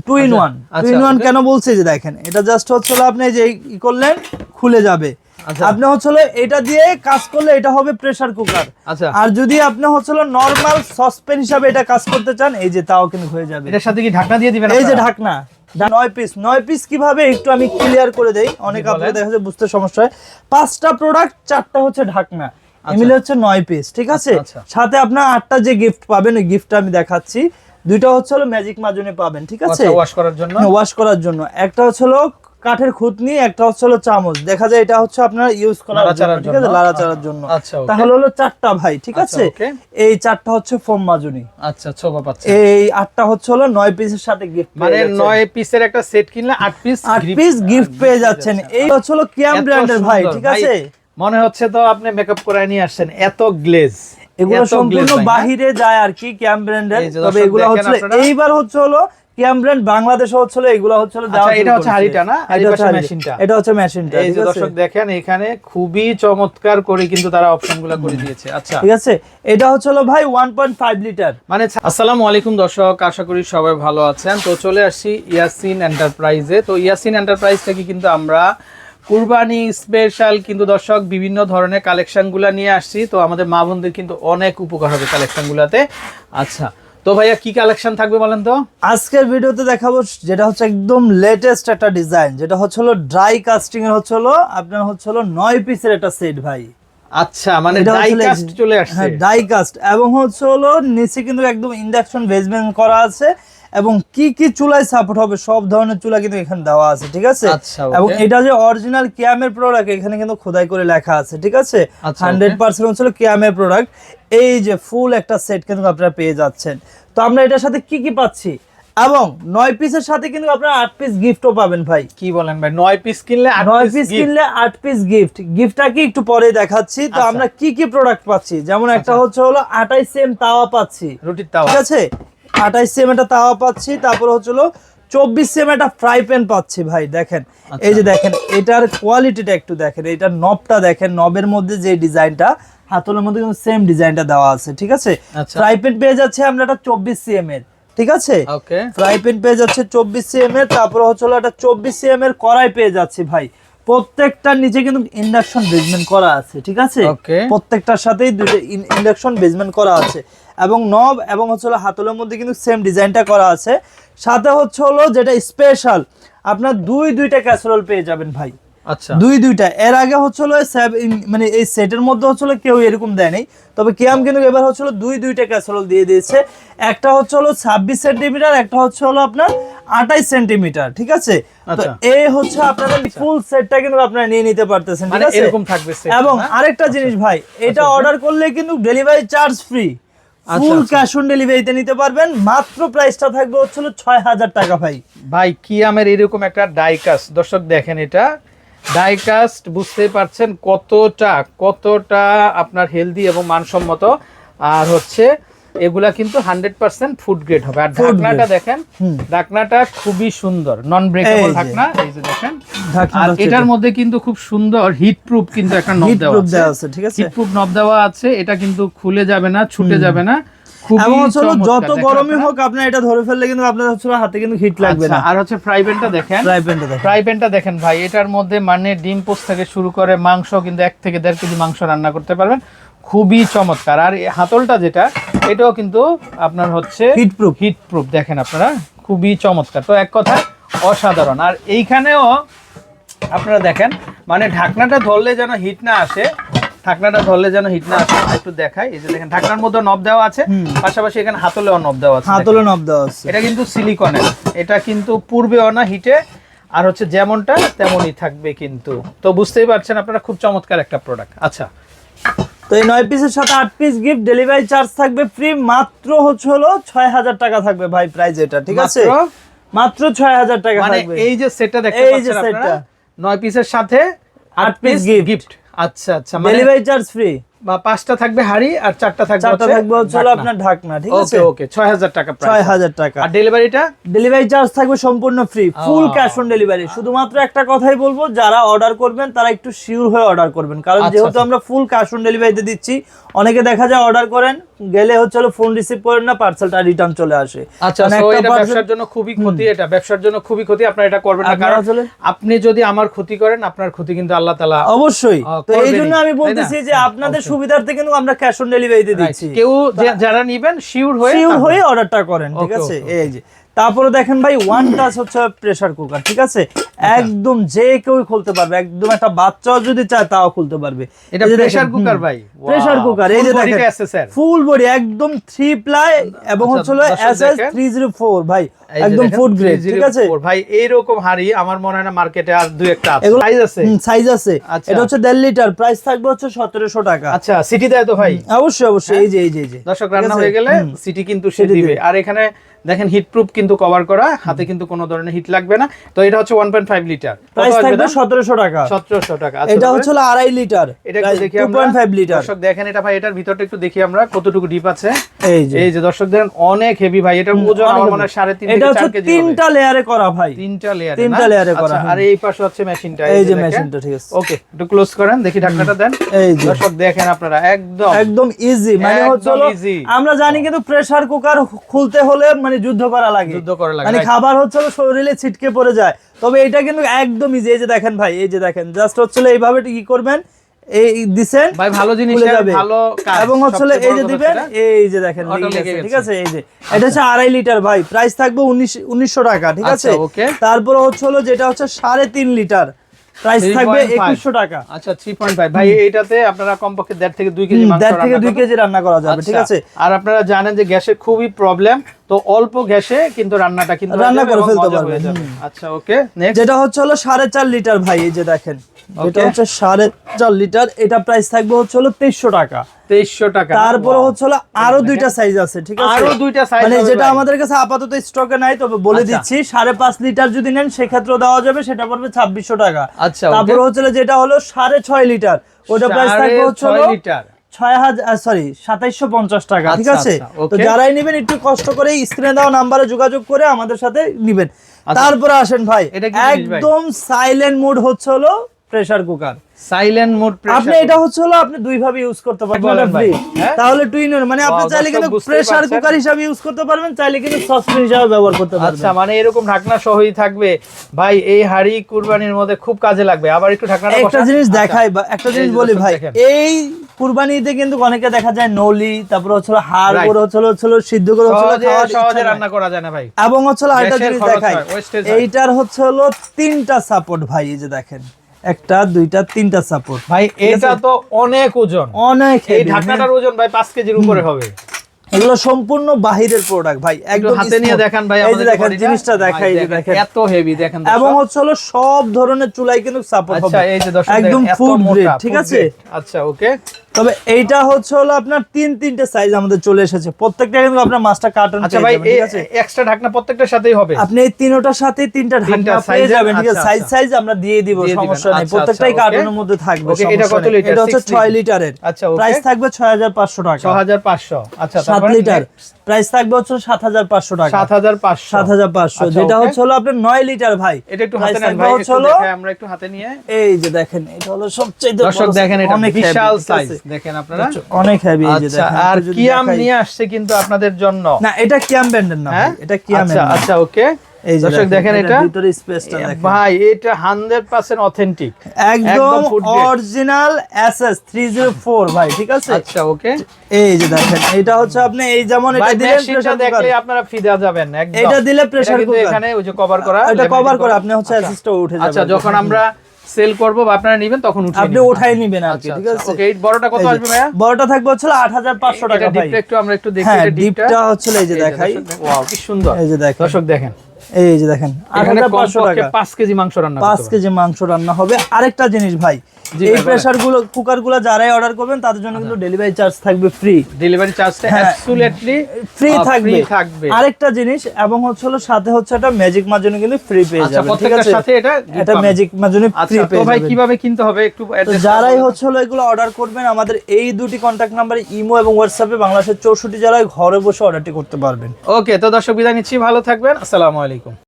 Two in one কেন বলছে যে দেখেন এটা জাস্ট হচ্ছে আপনি যে ই করলেন খুলে যাবে। আপনি হচ্ছে এটা দিয়ে কাজ করলে এটা হবে প্রেসার কুকার। আর যদি আপনি হচ্ছে নরমাল সসপ্যান হিসাবে এটা কাজ করতে চান এই যে তাও কিন্তু হয়ে যাবে। এটার সাথে কি ঢাকনা দিয়ে দিবেন? এই যে ঢাকনা 9 পিস কিভাবে একটু আমি ক্লিয়ার করে দেই, অনেক আপনাদের দেখা যায় বুঝতে সমস্যা হয়। 5টা প্রোডাক্ট 4টা হচ্ছে ঢাকনা, এমিলে হচ্ছে 9 পিস, ঠিক আছে। সাথে আপনার 8টা যে গিফট পাবেন ওই গিফটটা আমি দেখাচ্ছি। দুইটা হচ্ছে ম্যাজিক মাজনে পাবেন, ঠিক আছে, ওয়াশ করার জন্য। ওয়াশ করার জন্য একটা হচ্ছে কাঠের খুঁতনি, একটা হচ্ছে চামচ, দেখা যায় এটা হচ্ছে আপনার ইউজ করার জন্য, ঠিক আছে, লাড়াচাড়ার জন্য। তাহলে হলো 4টা ভাই, ঠিক আছে। এই 4টা হচ্ছে ফোম মাজনি। আচ্ছা, ছোপা পাচ্ছে। এই 8টা হচ্ছে 9 পিসের সাথে গিফট, মানে 9 পিসের একটা সেট কিনলে 8 পিস গিফট পেয়ে যাচ্ছেন। এই হচ্ছে কিয়াম ব্র্যান্ডের ভাই, ঠিক আছে। মনে হচ্ছে তো আপনি মেকআপ করে নিয়ে আসছেন, এত গ্লেজ। এগুলো সম্পূর্ণ বাহিরে যায় আর কি কিয়াম ব্র্যান্ডের, তবে এগুলো হচ্ছে এইবার হচ্ছে কিয়াম ব্র্যান্ড বাংলাদেশে হচ্ছে এগুলো হচ্ছে। আচ্ছা, এটা হচ্ছে হাড়িটা না, আর এটা হচ্ছে মেশিনটা। এটা হচ্ছে মেশিনটা, এই যে দর্শক দেখেন এখানে খুবই চমৎকার করে কিন্তু তারা অপশনগুলো করে দিয়েছে। আচ্ছা, ঠিক আছে। এটা হচ্ছে ভাই 1.5 লিটার। মানে আসসালামু আলাইকুম দর্শক, আশা করি সবাই ভালো আছেন। তো চলে আসছি ইয়াসিন এন্টারপ্রাইজে। তো ইয়াসিন এন্টারপ্রাইজ থেকে কিন্তু আমরা কুরবানি স্পেশাল কিন্তু দর্শক বিভিন্ন ধরনের কালেকশনগুলো নিয়ে আসছি। তো আমাদের মা বোনদের কিন্তু অনেক উপকার হবে কালেকশনগুলোতে। আচ্ছা, তো ভাইয়া কি কালেকশন থাকবে বলেন তো? আজকের ভিডিওতে দেখাবো যেটা হচ্ছে একদম লেটেস্ট একটা ডিজাইন, যেটা হচ্ছে ড্রাই কাস্টিং এর হচ্ছে আপনার হচ্ছে 9 পিসের একটা সেট ভাই। আচ্ছা, মানে ডাই কাস্ট চলে আসছে। হ্যাঁ, ডাই কাস্ট, এবং হচ্ছে নিচে কিন্তু একদম ইন্ডাকশন বেসমেন্ট করা আছে, এবং কি কি চুলায় সাপোর্ট হবে সব ধরনের চুলা কিন্তু এখানে দেওয়া আছে, ঠিক আছে। এবং এটা যে অরিজিনাল কিয়ামের প্রোডাক্ট এখানে কিন্তু খোদাই করে লেখা আছে, ঠিক আছে। 100% হচ্ছে কিয়ামের প্রোডাক্ট। এই যে ফুল একটা সেট কিন্তু আপনারা পেয়ে যাচ্ছেন। তো আমরা এটার সাথে কি কি পাচ্ছি, এবং 9 পিসের সাথে কিন্তু আপনারা 8 পিস গিফটও পাবেন ভাই। কি বলেন ভাই, 9 পিস কিনলে 8 পিস গিফট। গিফটটা কি একটু পরে দেখাচ্ছি। তো আমরা কি কি প্রোডাক্ট পাচ্ছি, যেমন একটা হচ্ছে 28 সেম তাওয়া পাচ্ছি, রুটির তাওয়া, ঠিক আছে। 28 সেম একটা তাওয়া পাচ্ছি। তারপর হচ্ছে 24 সেম একটা ফ্রাই প্যান পাচ্ছি ভাই। দেখেন এই যে দেখেন এটার কোয়ালিটিটা একটু দেখেন, এটার নবটা দেখেন, নবের মধ্যে যে ডিজাইনটা হাতলের মধ্যে কিন্তু সেম ডিজাইনটা দেওয়া আছে, ঠিক আছে। ফ্রাই প্যান পেয়ে যাচ্ছে আমরা একটা 24 সিএম এর, ঠিক আছে। ফ্রাই প্যান পেয়ে যাচ্ছে 24 সিএম এর। তারপর হচ্ছে একটা 24 সিএম এর কড়াই পেয়ে যাচ্ছে ভাই। প্রত্যেকটার নিচে কিন্তু ইন্ডাকশন বেসমেন্ট করা আছে, ঠিক আছে। প্রত্যেকটার সাথেই দুটো ইন্ডাকশন বেসমেন্ট করা আছে, এবং নব এবং হচ্ছে হাতলের মধ্যে কিন্তু সেম ডিজাইনটা করা আছে। সাথে হচ্ছে যেটা স্পেশাল আপনার দুইটা ক্যাসারোল পেয়ে যাবেন ভাই। আচ্ছা, দুইটা। এর আগে হচ্ছে মানে এই সেটের মধ্যে হচ্ছে কেউ এরকম দেয় নাই, তবে কিয়াম কিন্তু এবার হচ্ছে দুইটা ক্যাসারোল দিয়ে দিয়েছে। একটা হচ্ছে 26 সেন্টিমিটার, একটা হচ্ছে আপনার 28 সেন্টিমিটার, ঠিক আছে। তো এই হচ্ছে আপনাদের ফুল সেটটা কিন্তু আপনারা নিয়ে নিতে পারতেছেন, ঠিক আছে। এরকম থাকবে সেট। এবং আরেকটা জিনিস ভাই, এটা অর্ডার করলে কিন্তু delivery charge free, full cash on ডেলিভারিতে নিতে পারবেন। মাত্র প্রাইসটা থাকবে হচ্ছে 6000 টাকা ভাই। ভাই কিয়ামের এরকম একটা ডাইকাস্ট দর্শক দেখেন, এটা ডাইকাস্ট বুঝতেই পারছেন কতটা আপনার হেলদি এবং মানসম্মত। আর হচ্ছে এগুলা কিন্তু 100% ফুড গ্রেড হবে। আর ঢাকনাটা দেখেন, ঢাকনাটা খুবই সুন্দর, নন ব্রেকেবল ঢাকনা। এই যে দেখেন, আর এটার মধ্যে কিন্তু খুব সুন্দর হিট প্রুফ কিন্তু একটা নব দেওয়া আছে, ঠিক আছে। হিট প্রুফ নব দেওয়া আছে, এটা কিন্তু খুলে যাবে না, ছুটে যাবে না। এবং হচ্ছে যত গরমই হোক আপনার এটা ধরে ফেললে কিন্তু আপনার হচ্ছে হাতে কিন্তু হিট লাগবে না। আর হচ্ছে ফ্রাই প্যানটা দেখেন, ফ্রাই প্যানটা দেখেন ভাই, এটার মধ্যে মানে ডিম পোস্ট থেকে শুরু করে মাংস কিন্তু 1 থেকে 1.5 কেজি মাংস রান্না করতে পারবেন, খুবই চমৎকার। আর হাতলটা যেটা, এটাও কিন্তু আপনার হচ্ছে হিট প্রুফ দেখেন আপনারা, খুবই চমৎকার। তো এক কথায় অসাধারণ। আর এইখানেও আপনারা দেখেন, মানে ঢাকনাটা ধরলে যেন হিট না আসে, একটু দেখাই। এই যে দেখেন ঢাকনার মধ্যে নব দেওয়া আছে, পাশাপাশি এখানে হাতলেও নব দেওয়া আছে। এটা কিন্তু সিলিকনের, এটা কিন্তু পূর্বেও না হিটে, আর হচ্ছে যেমনটা তেমনই থাকবে কিন্তু। তো বুঝতেই পারছেন আপনারা, খুব চমৎকার একটা প্রোডাক্ট। আচ্ছা, তো এই 9 পিসের সাথে 8 পিস গিফট, ডেলিভারি চার্জ থাকবে ফ্রি। মাত্র হচ্ছে 6000 টাকা থাকবে ভাই প্রাইস এটা, ঠিক আছে। মাত্র 6000 টাকা থাকবে। এই যে সেটটা দেখতে পাচ্ছেন আপনারা, 9 পিসের সাথে 8 পিস গিফট। আচ্ছা, ডেলিভারি চার্জ ফ্রি। বা 5টা থাকবে হাড়ি আর 4টা থাকবে চারটা থাকবে হচ্ছে আপনার ঢাকনা, ঠিক আছে? ওকে 6000 টাকা প্রাইস। 6000 টাকা। আর ডেলিভারিটা? ডেলিভারি চার্জ থাকবে সম্পূর্ণ free, full cash on delivery. শুধুমাত্র একটা কথাই বলবো, যারা অর্ডার করবেন তারা একটু শিওর হয়ে অর্ডার করবেন, কারণ যেহেতু আমরা ফুল ক্যাশ অন ডেলিভারিতে দিচ্ছি, অনেকে দেখা যায় অর্ডার করেন, গেলে হচ্ছে ফোন রিসিভ করেন না, পার্সেলটা রিটার্ন চলে আসে। আচ্ছা, সো এটা ব্যবসার জন্য খুবই ক্ষতি, এটা ব্যবসার জন্য খুবই ক্ষতি, আপনারা এটা করবেন না, কারণ আপনি যদি আমার ক্ষতি করেন, আপনার ক্ষতি কিন্তু আল্লাহ তাআলা অবশ্যই। তো এই জন্য আমি বলতেছি যে আপনাদের সুবিধার্থে কিন্তু আমরা ক্যাশ অন ডেলিভারিতে দিচ্ছি। কেউ যারা নেবেন শিওর হয়ে অর্ডারটা করেন, ঠিক আছে? এই যে তারপরে দেখেন ভাই, ওয়ান টাচ হচ্ছে প্রেসার কুকার, ঠিক আছে? একদম যে কেউ খুলতে পারবে, একদম একটা বাচ্চাও যদি চায় তাও খুলতে পারবে। এটা প্রেসার কুকার ভাই, প্রেসার কুকার, এই যে দেখেন ফুল বডি একদম 3 প্লাই এবং হচ্ছে SS 304 ভাই, একদম ফুড গ্রেড, ঠিক আছে ভাই? এইরকম হাড়ি আমার মনে হয় না মার্কেটে আর দুই একটা আছে। সাইজ আছে? সাইজ আছে। এটা হচ্ছে 1.5 লিটার, প্রাইস থাকবে হচ্ছে 1700 টাকা। আচ্ছা, সিটি দেয় তো ভাই? অবশ্যই অবশ্যই। এই যে এই যে দর্শক, রান্না হয়ে গেলে সিটি কিন্তু সে দিবে। আর এখানে দেখেন হিট প্রুফ কিন্তু কভার করা, হাতে কিন্তু কোনো ধরনের হিট লাগবে না। তো এটা হচ্ছে 1.5 লিটার, প্রাইস থাকবে 1700 টাকা। 1700 টাকা। এটা হচ্ছে 2.5 লিটার, এটা একটু দেখি আমরা 2.5 লিটার। দর্শক দেখেন এটা ভাই, এটার ভিতরটা একটু দেখি আমরা কতটুকু ডিপ আছে। এই যে দর্শক দেখেন অনেক হেভি ভাই, এটার ওজন আমার মনে হয় 3.5 থেকে 4 কেজি হবে। তিনটা লেয়ারে করা ভাই, তিনটা লেয়ারে করা। আর এই পাশে হচ্ছে মেশিনটা, এই যে মেশিনটা, ঠিক আছে? ওকে, একটু ক্লোজ করেন দেখি, ঢাকনাটা দেন। এই যে দর্শক দেখেন আপনারা, একদম ইজি, মানে হচ্ছে আমরা জানি কিন্তু প্রেসার কুকার খুলতে হলে মানে যুদ্ধ করা লাগে, মানে খাবার হচ্ছে শরীরে ছিটকে পড়ে যায়, তবে এটা কিন্তু একদম ইজি। এই যে দেখেন ভাই, এই যে দেখেন, জাস্ট হচ্ছে এইভাবে কি করবেন, এই দিছেন ভাই, ভালো জিনিস, ভালো কাজ, এবং হচ্ছে এই যে দিবেন, এই যে দেখেন, ঠিক আছে? এই যে এটা হচ্ছে 2.5 লিটার ভাই, প্রাইস থাকবে 1900 টাকা, ঠিক আছে? তারপর হচ্ছে যেটা হচ্ছে 3.5 লিটার, প্রাইস থাকবে 2100 টাকা। আচ্ছা, 3.5 ভাই, এইটাতে আপনারা কমপক্ষে 1.5 থেকে 2 কেজি মাংস, 1.5 থেকে 2 কেজি রান্না করা যাবে, ঠিক আছে? আর আপনারা জানেন যে গ্যাসের খুবই প্রবলেম, তো অল্প গ্যাসে কিন্তু রান্নাটা কিন্তু রান্না করে ফেলতে পারবেন। আচ্ছা, ওকে, নেক্সট যেটা হচ্ছে 4.5 লিটার ভাই, এই যে দেখেন, এটা হচ্ছে 4.5 লিটার, এটা প্রাইস থাকবে হচ্ছে 2300 টাকা। 2300 টাকা। তারপরে হচ্ছে আরো দুইটা সাইজ আছে, ঠিক আছে? আরো দুইটা সাইজ, মানে যেটা আমাদের কাছে আপাতত স্টকে নাই, তবে বলে দিচ্ছি 5.5 লিটার যদি নেন সেক্ষেত্রে দেওয়া যাবে, সেটা পড়বে 2600 টাকা। আচ্ছা, তারপরে হচ্ছে যেটা হলো 6.5 লিটার, ওটা প্রাইস থাকবে হচ্ছে 6 লিটার 2750 টাকা, ঠিক আছে? তো যারাই নেবেন একটু কষ্ট করে স্ক্রিনে দেওয়া নাম্বারে যোগাযোগ করে আমাদের সাথে নেবেন। তারপরে আসেন ভাই, একদম সাইলেন্ট মোড হচ্ছে pressure cooker, silent mode pressure. আপনি এটা হচ্ছে আপনি দুই ভাবে ইউজ করতে পারবেন, তাহলে টুইন, মানে আপনি চাইলে কিন্তু প্রেসার কুকার হিসাবে ইউজ করতে পারবেন, চাইলে কিন্তু সসপ্যান হিসাবে ব্যবহার করতে পারবেন। আচ্ছা, মানে এরকম ঢাকনা সহই থাকবে ভাই, এই হাড়ি কুরবানির মধ্যে খুব কাজে লাগবে। আবার একটু ঢাকনাটা বসান। একটা জিনিস দেখাই, একটা জিনিস বলি ভাই, এই কুরবানিতে কিন্তু অনেকে দেখা যায় নলি, তারপর হচ্ছে হাড় করে হচ্ছে সিদ্ধ করে সহজে রান্না করা যায় না ভাই। এবং হচ্ছে আরেকটা জিনিস দেখাই, এইটার হচ্ছে 3টা সাপোর্ট ভাই, এই যে দেখেন, 1 2 3টা সাপোর্ট ভাই, এটা তো অনেক ওজন, অনেক। এই ঢাকনাটার ওজন ভাই 5 কেজির উপরে হবে। এগুলো সম্পূর্ণ বাহিরের প্রোডাক্ট ভাই, একদম হাতে নিয়ে দেখান ভাই, এই যে দেখেন জিনিসটা দেখাই, এই যে দেখেন এত হেভি দেখেন, এবং হচ্ছে সব ধরনের চুলাই কিন্তু সাপোর্ট হবে। আচ্ছা, এই যে দর্শক একদম ফুড গ্রেড, ঠিক আছে? আচ্ছা, ওকে। তবে এইটা হচ্ছে আপনার 3-3টে সাইজ আমাদের চলে এসেছে, প্রত্যেকটা কিন্তু আপনার মাস্টার কার্টন। আচ্ছা ভাই, ঠিক আছে, এক্সট্রা ঢাকনা প্রত্যেকটার সাথেই হবে? আপনি এই তিনটার সাথে 3টা ঢাকনা পেয়ে যাবেন, ঠিক আছে? সাইজ আমরা দিয়ে দিব, সমস্যা নেই, প্রত্যেকটাই কার্টনের মধ্যে থাকবে। এটা কত লিটার? এটা হচ্ছে 6 লিটারের, আচ্ছা, প্রাইস থাকবে 6500 টাকা। 6500। আচ্ছা, 7 লিটার, প্রাইস থাকবে হচ্ছে 7500 টাকা। 7500। যেটা হচ্ছে আপনার 9 লিটার ভাই, এটা একটু হাতে নেন ভাই, একটু দেখাই আমরা, একটু হাতে নিয়ে। এই যে দেখেন, এটা হলো সবচেয়ে দর্শক দেখেন, এটা বিশাল সাইজ দেখেন আপনারা, অনেক হেভি। এই যে দেখেন, আর কিয়াম নিয়ে আসছে কিন্তু আপনাদের জন্য। না, এটা কিয়াম ব্র্যান্ডের না ভাই, এটা কিয়ামের। আচ্ছা, ওকে। এই যে দর্শক দেখেন, এটা ভিতরে স্পেসটা দেখেন ভাই, এটা 100% অথেন্টিক, একদম অরিজিনাল SS 304 ভাই, ঠিক আছে? আচ্ছা, ওকে। এই যে দেখেন, এটা হচ্ছে আপনি এই যেমন এটা দিলে প্রেসার দেখলে আপনারা ফিদা যাবেন একদম। এটা দিলে প্রেসার কুকার, এখানে ওই যে কভার করা, এটা কভার করে আপনি হচ্ছে অ্যাসিস্টও উঠে যাবে। আচ্ছা, যখন আমরা সেল করব বা আপনারা নেবেন তখন আপনি উঠাই নেবেন আর কি, ঠিক আছে? ওকে, এই বড়টা কত আসবে ভাইয়া? বড়টা থাকবে হচ্ছে 8500 টাকা ভাই। ডিপটা একটু আমরা একটু দেখি, এটা ডিপটা হচ্ছে এই যে দেখাই, ওয়াও কি সুন্দর। এই যে দেখেন দর্শক দেখেন, এই যে দেখেন এখানে 8500 কমপক্ষে টাকা 5 কেজি মাংস রান্না 5 কেজি মাংস রান্না হবে। আরেকটা জিনিস ভাই, জি এই ভাই, প্রেসার গুলো কুকার গুলো যারাই অর্ডার করবেন তাদের জন্য কিন্তু ডেলিভারি চার্জ থাকবে ফ্রি, ডেলিভারি চার্জটা হ্যাঁ, অ্যাবসলিউটলি ফ্রি থাকবে। থাকবে। আরেকটা জিনিস এবং হচ্ছে হলো সাথে হচ্ছে একটা ম্যাজিক মাজনি কিন্তু ফ্রি পেয়ে আচ্ছা, যাবেন, ঠিক প্রত্যেকটার আছে? সাথে এটা এটা ম্যাজিক মাজনি ফ্রি আচ্ছা, তো পেয়ে ভাই যাবেন। কিভাবে কিনতে হবে একটু তো অ্যাড্রেস যারাই হচ্ছে হলো এগুলো অর্ডার করবেন আমাদের এই দুটি কন্ট্যাক্ট নাম্বারে ইমো এবং হোয়াটসঅ্যাপে বাংলাদেশের 64 জেলায় ঘরে বসে অর্ডারটি করতে পারবেন। ওকে, তো দর্শক বিদায় নিচ্ছি, ভালো থাকবেন, আসসালামু আলাইকুম।